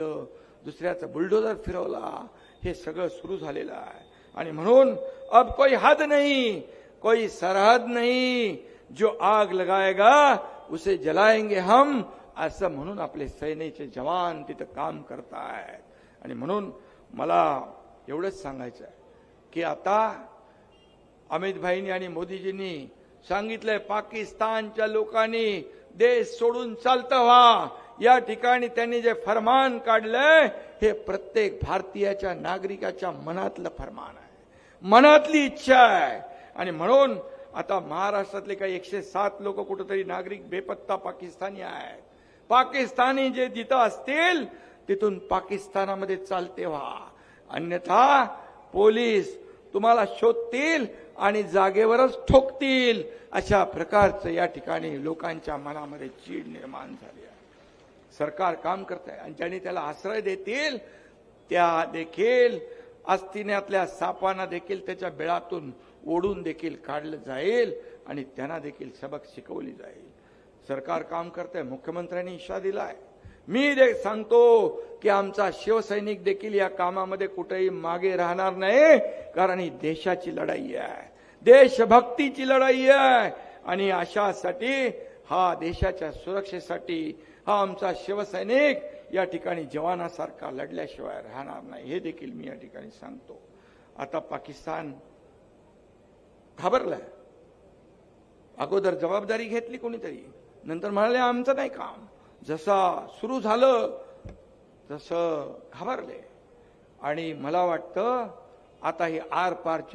दुसऱ्याचा बुलडोजर फिरवला, हे सगळं सुरू झालेलं आहे। आणि म्हणून अब कोई हद नहीं, कोई सरहद नहीं, जो आग लगाएगा उसे जलाएंगे हम, असं म्हणून आपले सैन्याचे जवान तिथं काम करतायत। आणि म्हणून मला एवढंच सांगायचं आहे की आता अमित भाईंनी आणि मोदीजींनी सांगितलंय, पाकिस्तानच्या लोकांनी देश सोडून चालतं व्हा। या ठिकाणी त्यांनी जे फरमान काढलंय हे प्रत्येक भारतीयाच्या नागरिकाच्या मनातलं फरमान आहे, मनातली इच्छा आहे। आणि म्हणून आता महाराष्ट्रातले काही 107 लोक कुठेतरी नागरिक बेपत्ता पाकिस्तानी आहेत। पाकिस्तानी जे जिथं असतील तिथून पाकिस्तानामध्ये चालते व्हा, अन्यथा पोलीस तुम्हाला शोधतील आणि जागेवरच ठोकतील। अशा प्रकारचं या ठिकाणी लोकांच्या मनामध्ये चीड निर्माण झाली आहे। सरकार काम करत आहे आणि ज्यांनी त्याला आश्रय देतील त्या देखील अस्तिन्यातल्या सापांना देखील त्याच्या बिळातून ओढून देखील काढलं जाईल आणि त्यांना देखील सबक शिकवली जाईल। सरकार काम करत आहे, मुख्यमंत्र्यांनी इशारा दिलाय। मी सांगतो की आमचा शिवसैनिक देखील या कामामध्ये कुठेही मागे राहणार नाही, कारण ही देशाची लढाई आहे, देशभक्तीची लढाई आहे। आणि अशासाठी हा देशाच्या सुरक्षेसाठी हा आमचा शिवसैनिक या ठिकाणी जवानासारखा लढल्याशिवाय राहणार नाही, हे देखील मी या ठिकाणी सांगतो। आता पाकिस्तान घाबरलाय, अगोदर जबाबदारी घेतली कोणीतरी, नंतर म्हणाले आमचं नाही काम, जसा सुरू झालं तसं घाबरले। आणि मला वाटतं आता ही आर पारची